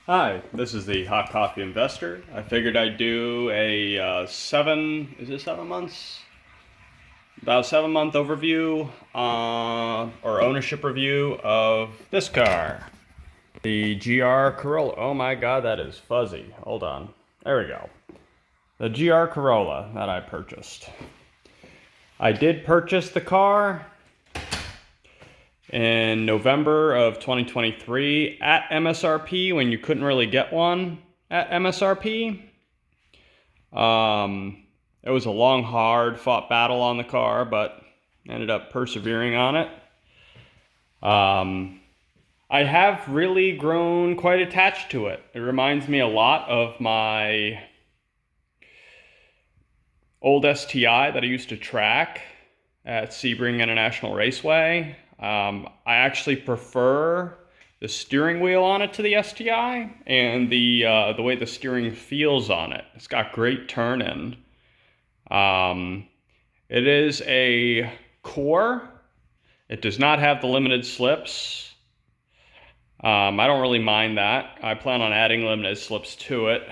Hi, this is the Hot Coffee Investor. I figured I'd do a is it 7 months? About 7 month overview or ownership review of this car, the GR Corolla. Oh my God, that is fuzzy. Hold on. There we go. The GR Corolla that I purchased. I did purchase the car in November of 2023 at MSRP when you couldn't really get one at MSRP. It was a long, hard fought battle on the car, but ended up persevering on it. I have really grown quite attached to it. It reminds me a lot of my old STI that I used to track at Sebring International Raceway. I actually prefer the steering wheel on it to the STI and the way the steering feels on it. It's got great turn-in. It is a core. It does not have the limited slips. I don't really mind that. I plan on adding limited slips to it.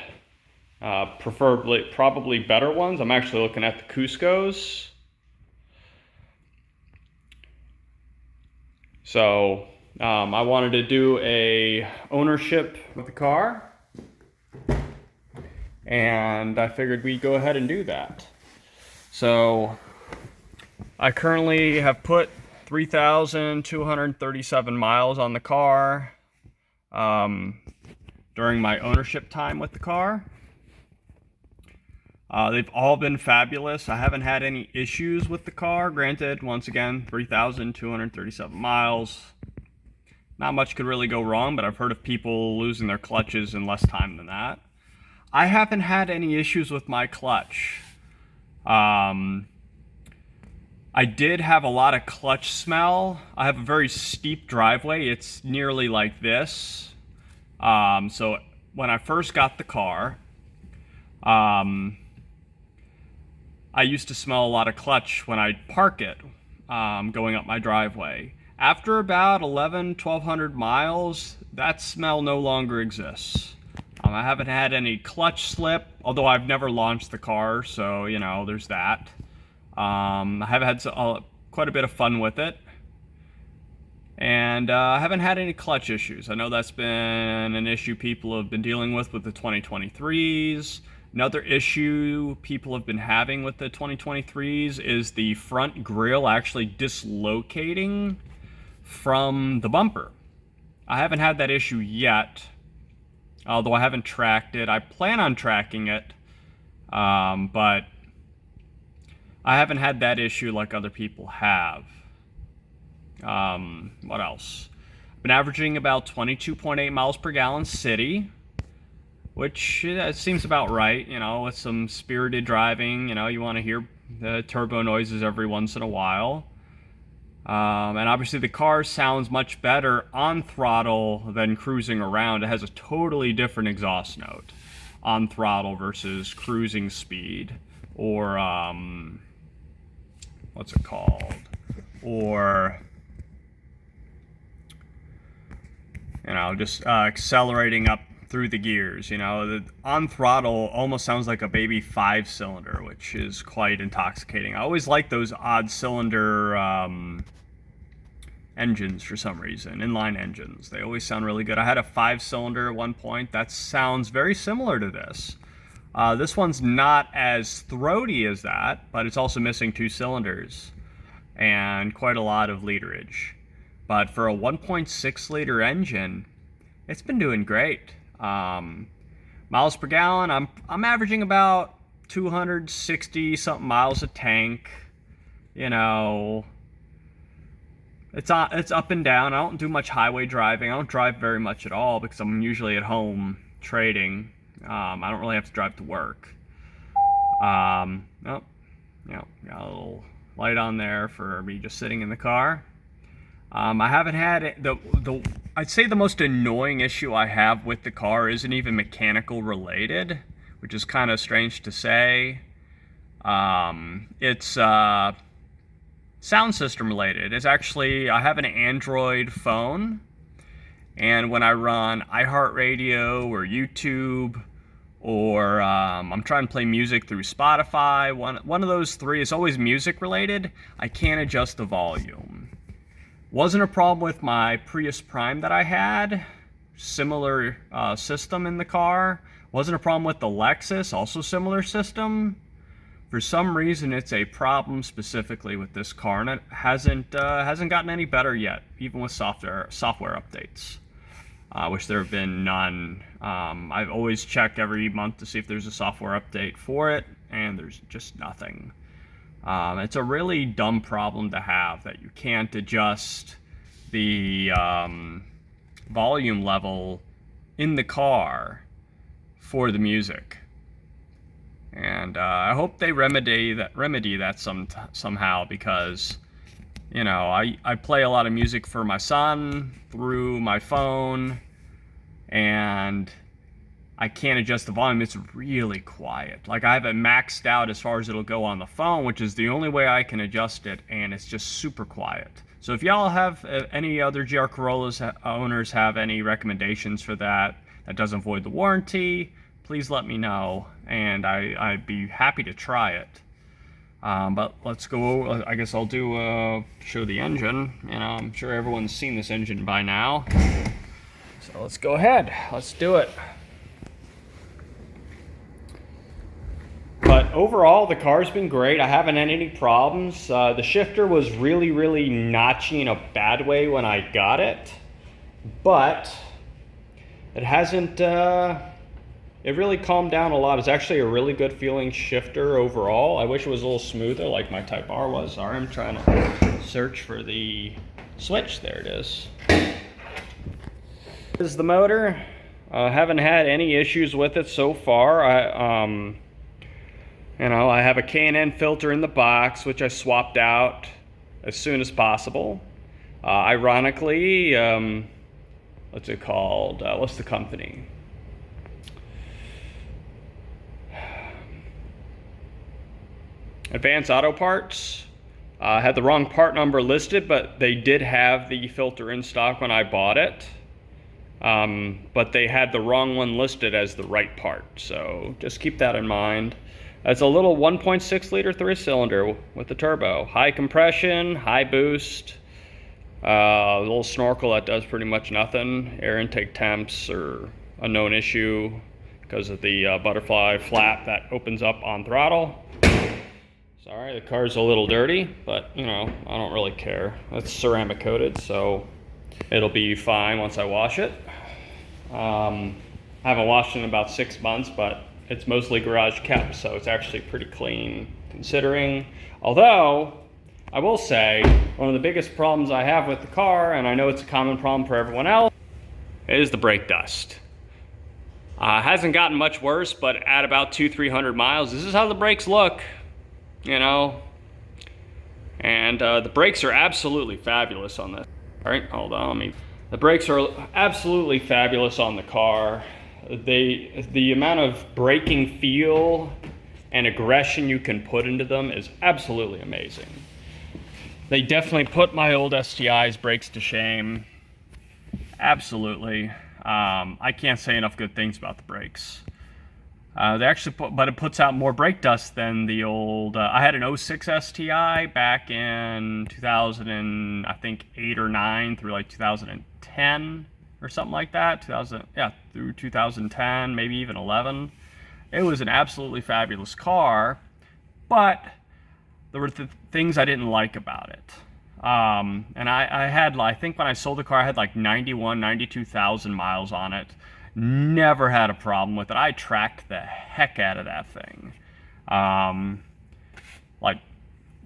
Probably better ones. I'm actually looking at the Cuscos. So I wanted to do a ownership with the car, and I figured we'd go ahead and do that. So I currently have put 3,237 miles on the car during my ownership time with the car. They've all been fabulous. I haven't had any issues with the car. Granted, once again, 3,237 miles. Not much could really go wrong, but I've heard of people losing their clutches in less time than that. I haven't had any issues with my clutch. I did have a lot of clutch smell. I have a very steep driveway. It's nearly like this. So when I first got the car, I used to smell a lot of clutch when I'd park it going up my driveway. After about 1,200 miles, that smell no longer exists. I haven't had any clutch slip, although I've never launched the car, so, you know, there's that. I have had quite a bit of fun with it. And I haven't had any clutch issues. I know that's been an issue people have been dealing with the 2023s. Another issue people have been having with the 2023s is the front grille actually dislocating from the bumper. I haven't had that issue yet, although I haven't tracked it. I plan on tracking it, but I haven't had that issue like other people have. What else? I've been averaging about 22.8 miles per gallon city, which seems about right, you know, with some spirited driving. You know, you want to hear the turbo noises every once in a while. And obviously the car sounds much better on throttle than cruising around. It has a totally different exhaust note on throttle versus cruising speed, or what's it called? Or, you know, just accelerating up through the gears. You know, the on throttle almost sounds like a baby 5-cylinder, which is quite intoxicating. I always like those odd cylinder engines for some reason, inline engines. They always sound really good. I had a 5-cylinder at one point that sounds very similar to this. This one's not as throaty as that, but it's also missing 2 cylinders and quite a lot of literage. But for a 1.6 liter engine, it's been doing great. Miles per gallon, I'm averaging about 260 something miles a tank. You know, it's up and down. I don't do much highway driving. I don't drive very much at all because I'm usually at home trading. I don't really have to drive to work. Oh, you know, got a little light on there for me just sitting in the car. I haven't had it, I'd say the most annoying issue I have with the car isn't even mechanical related, which is kind of strange to say. It's sound system related. It's actually, I have an Android phone, And when I run iHeartRadio or YouTube, or I'm trying to play music through Spotify, one of those three is always music related, I can't adjust the volume. Wasn't a problem with my Prius Prime that I had, similar system in the car. Wasn't a problem with the Lexus, also similar system. For some reason, it's a problem specifically with this car, and it hasn't gotten any better yet, even with software updates. Which there have been none. I've always checked every month to see if there's a software update for it, and there's just nothing. It's a really dumb problem to have, that you can't adjust the volume level in the car for the music. And I hope they remedy that somehow, because I play a lot of music for my son through my phone, and I can't adjust the volume. It's really quiet. Like, I have it maxed out as far as it'll go on the phone, which is the only way I can adjust it, and it's just super quiet. So if y'all have any other GR Corollas owners have any recommendations for that doesn't void the warranty, please let me know, and I'd be happy to try it. But let's go. I guess I'll do show the engine. I'm sure everyone's seen this engine by now. So let's go ahead. Let's do it. But overall, the car's been great. I haven't had any problems. The shifter was really, really notchy in a bad way when I got it, but it hasn't. It really calmed down a lot. It's actually a really good feeling shifter overall. I wish it was a little smoother like my Type R was. Sorry, I'm trying to search for the switch. There it is. This is the motor. Haven't had any issues with it so far. I have a K&N filter in the box, which I swapped out as soon as possible. Ironically, what's it called? What's the company? Advanced Auto Parts. Had the wrong part number listed, but they did have the filter in stock when I bought it. But they had the wrong one listed as the right part, so just keep that in mind. It's a little 1.6 liter 3-cylinder with the turbo. High compression, high boost, a little snorkel that does pretty much nothing. Air intake temps are a known issue because of the butterfly flap that opens up on throttle. Sorry, the car's a little dirty, but I don't really care. It's ceramic coated, so it'll be fine once I wash it. I haven't washed it in about 6 months, but it's mostly garage kept, so it's actually pretty clean considering. Although, I will say, one of the biggest problems I have with the car, and I know it's a common problem for everyone else, is the brake dust. Hasn't gotten much worse, but at about 200-300 miles, this is how the brakes look. And the brakes are absolutely fabulous on this. All right, hold on. The brakes are absolutely fabulous on the car. The amount of braking feel and aggression you can put into them is absolutely amazing. They definitely put my old STI's brakes to shame. Absolutely. I can't say enough good things about the brakes. But it puts out more brake dust than the old. I had an 06 STI back in 2008 or 9 through like 2010 or something like that. Through 2010, maybe even 11. It was an absolutely fabulous car, but there were things I didn't like about it. And I think when I sold the car, I had like 92,000 miles on it. Never had a problem with it. I tracked the heck out of that thing.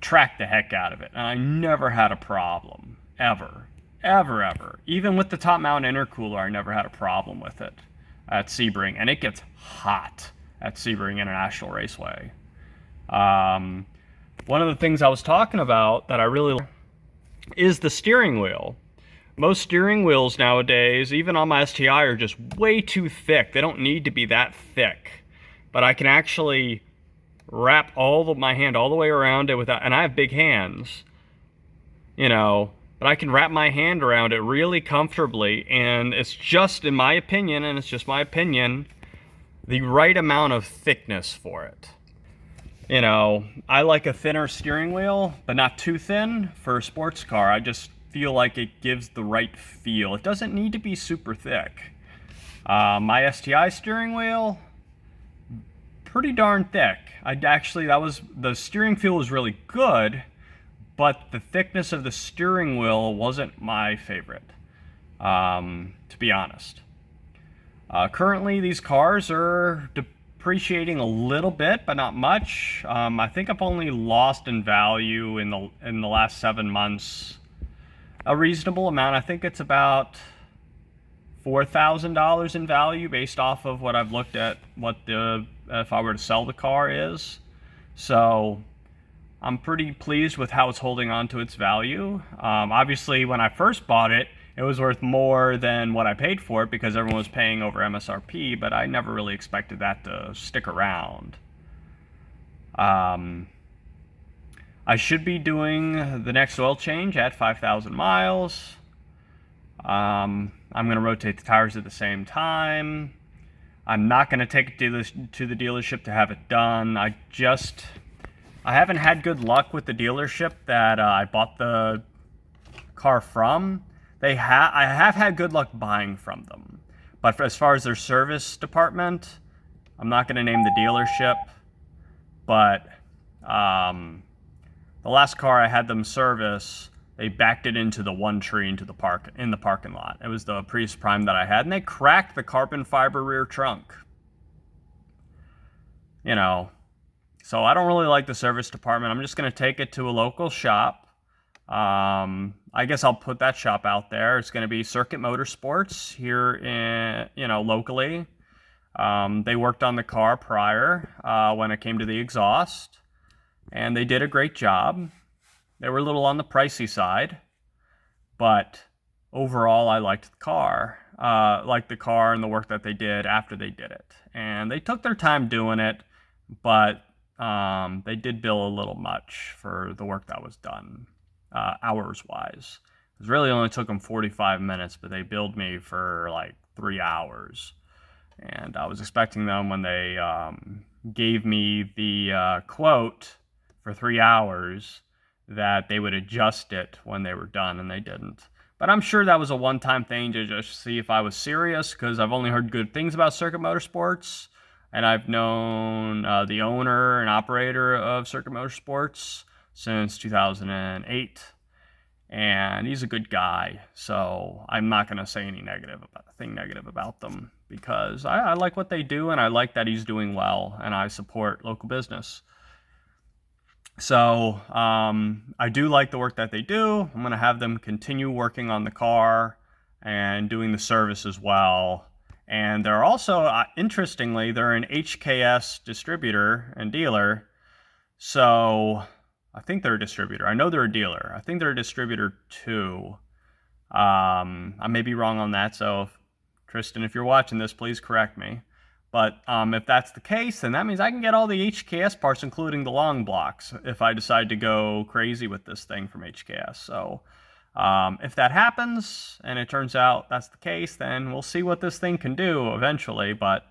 Tracked the heck out of it. And I never had a problem. Ever. Even with the top mount intercooler, I never had a problem with it at Sebring. And it gets hot at Sebring International Raceway. One of the things I was talking about that I really like is the steering wheel. Most steering wheels nowadays, even on my STI, are just way too thick. They don't need to be that thick. But I can actually wrap my hand all the way around it without, and I have big hands, but I can wrap my hand around it really comfortably, and it's just, in my opinion, and it's just my opinion, the right amount of thickness for it. You know, I like a thinner steering wheel, but not too thin for a sports car. I just feel like it gives the right feel. It doesn't need to be super thick. My STI steering wheel, pretty darn thick. The steering feel was really good, but the thickness of the steering wheel wasn't my favorite, to be honest. Currently, these cars are depreciating a little bit, but not much. I think I've only lost in value in the last 7 months a reasonable amount. I think it's about $4,000 in value based off of what I've looked at, what if I were to sell the car is. So I'm pretty pleased with how it's holding on to its value. Obviously, when I first bought it, it was worth more than what I paid for it because everyone was paying over MSRP, but I never really expected that to stick around. I should be doing the next oil change at 5,000 miles. I'm going to rotate the tires at the same time. I'm not going to take it to the dealership to have it done. I haven't had good luck with the dealership that I bought the car from. I have had good luck buying from them. But as far as their service department, I'm not going to name the dealership, but the last car I had them service, they backed it into the one tree in the parking lot. It was the Prius Prime that I had, and they cracked the carbon fiber rear trunk. You know, so I don't really like the service department. I'm just going to take it to a local shop. I guess I'll put that shop out there. It's going to be Circuit Motorsports here locally. They worked on the car prior when it came to the exhaust, and they did a great job. They were a little on the pricey side, but overall I liked the car. And the work that they did after they did it. And they took their time doing it, but they did bill a little much for the work that was done, hours-wise. It really only took them 45 minutes, but they billed me for like 3 hours. And I was expecting them, when they gave me the quote for 3 hours, that they would adjust it when they were done, and they didn't. But I'm sure that was a one-time thing to just see if I was serious, because I've only heard good things about Circuit Motorsports, and I've known the owner and operator of Circuit Motorsports since 2008, and he's a good guy, so I'm not going to say anything negative about them, because I like what they do, and I like that he's doing well, and I support local business. So I do like the work that they do. I'm going to have them continue working on the car and doing the service as well. And they're also, interestingly, they're an HKS distributor and dealer. So I think they're a distributor. I know they're a dealer. I think they're a distributor too. I may be wrong on that. So Tristan, if you're watching this, please correct me. But if that's the case, then that means I can get all the HKS parts, including the long blocks, if I decide to go crazy with this thing from HKS. So if that happens, and it turns out that's the case, then we'll see what this thing can do eventually. But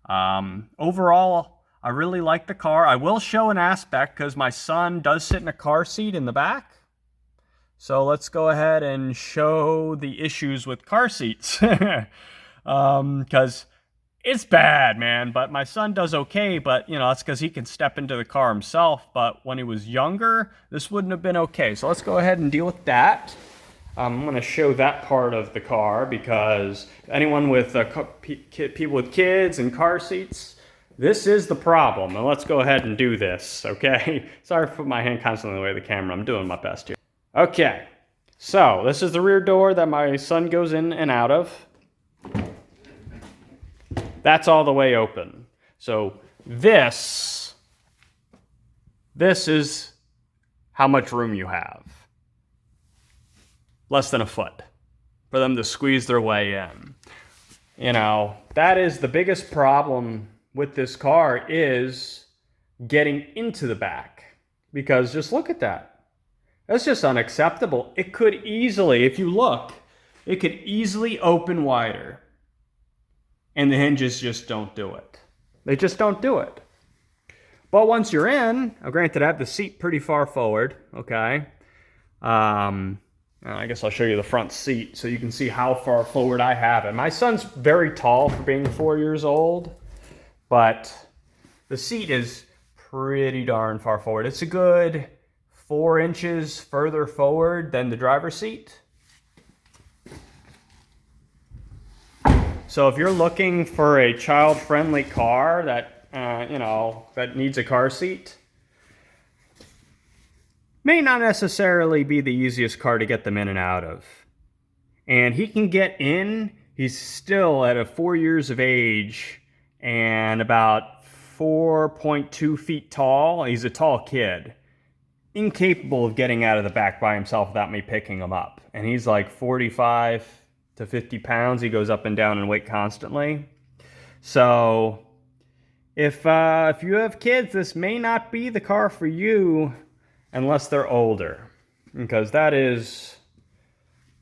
overall, I really like the car. I will show an aspect, because my son does sit in a car seat in the back. So let's go ahead and show the issues with car seats. Because it's bad, man, but my son does okay, but, that's because he can step into the car himself, but when he was younger, this wouldn't have been okay. So let's go ahead and deal with that. I'm going to show that part of the car, because anyone with people with kids and car seats, this is the problem, and let's go ahead and do this, okay? Sorry for putting my hand constantly in the way of the camera. I'm doing my best here. Okay, so this is the rear door that my son goes in and out of. That's all the way open. So this is how much room you have. Less than a foot for them to squeeze their way in. That is the biggest problem with this car, is getting into the back. Because just look at that. That's just unacceptable. It could easily, if you look, it could easily open wider. And the hinges just don't do it. They just don't do it. But once you're in, granted I have the seat pretty far forward, okay? I guess I'll show you the front seat so you can see how far forward I have it. My son's very tall for being 4 years old, but the seat is pretty darn far forward. It's a good 4 inches further forward than the driver's seat. So if you're looking for a child-friendly car that, that needs a car seat, may not necessarily be the easiest car to get them in and out of. And he can get in, he's still at 4 years of age and about 4.2 feet tall. He's a tall kid. Incapable of getting out of the back by himself without me picking him up. And he's like 45 to 50 pounds. He goes up and down in weight constantly. So if you have kids, this may not be the car for you unless they're older, because that is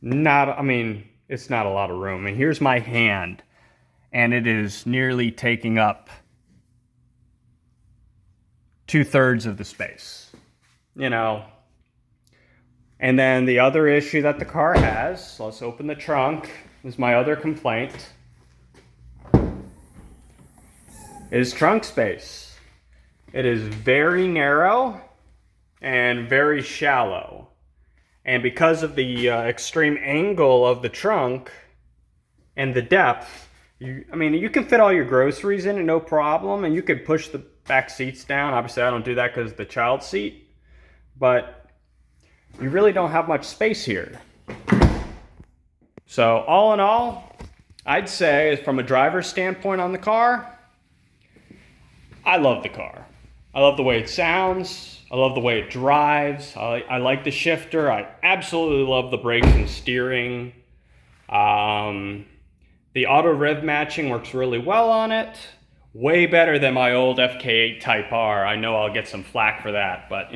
not, it's not a lot of room. And here's my hand, and it is nearly taking up 2/3 of the space, And then the other issue that the car has, so let's open the trunk, is my other complaint, is trunk space. It is very narrow and very shallow. And because of the extreme angle of the trunk and the depth, you can fit all your groceries in and no problem, and you could push the back seats down. Obviously, I don't do that because of the child seat, but you really don't have much space here. So all in all, I'd say from a driver's standpoint on the car, I love the car. I love the way it sounds. I love the way it drives. I like the shifter. I absolutely love the brakes and steering. The auto rev matching works really well on it. Way better than my old FK8 Type R. I know I'll get some flack for that, but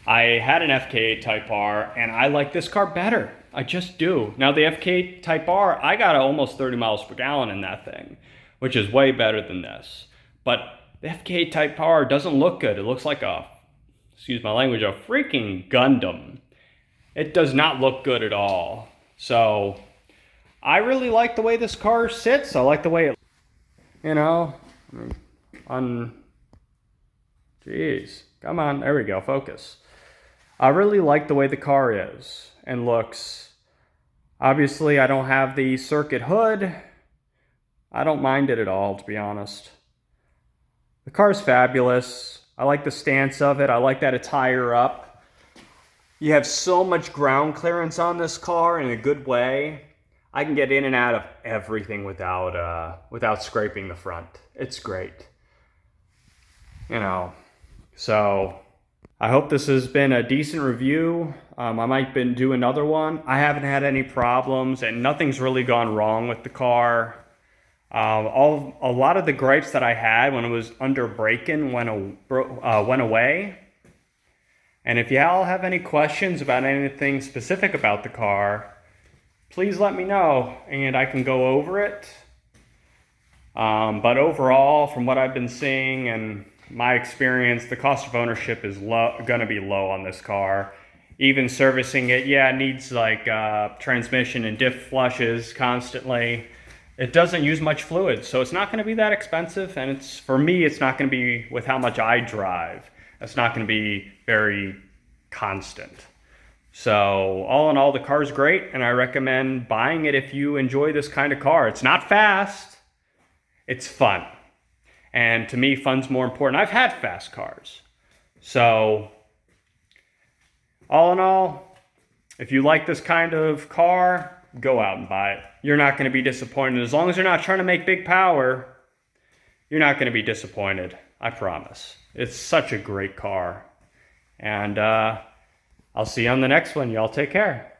I had an FK8 Type R and I like this car better. I just do. Now the FK8 Type R, I got almost 30 miles per gallon in that thing, which is way better than this. But the FK8 Type R doesn't look good. It looks like excuse my language, a freaking Gundam. It does not look good at all. So I really like the way this car sits. I like the way it, Jeez, come on, there we go, focus. I really like the way the car is and looks. Obviously, I don't have the circuit hood. I don't mind it at all, to be honest. The car's fabulous. I like the stance of it. I like that it's higher up. You have so much ground clearance on this car in a good way. I can get in and out of everything without scraping the front. It's great. So I hope this has been a decent review. I might do another one. I haven't had any problems and nothing's really gone wrong with the car. A lot of the gripes that I had when it was under braking went away. And if y'all have any questions about anything specific about the car, please let me know and I can go over it. But overall, from what I've been seeing and my experience, the cost of ownership is going to be low on this car. Even servicing it, it needs like transmission and diff flushes constantly. It doesn't use much fluid, so it's not going to be that expensive, and for me, it's not going to be with how much I drive. It's not going to be very constant. So all in all, the car's great, and I recommend buying it if you enjoy this kind of car. It's not fast, it's fun. And to me, fun's more important. I've had fast cars. So all in all, if you like this kind of car, go out and buy it. You're not going to be disappointed. As long as you're not trying to make big power, you're not going to be disappointed. I promise. It's such a great car. And I'll see you on the next one. Y'all take care.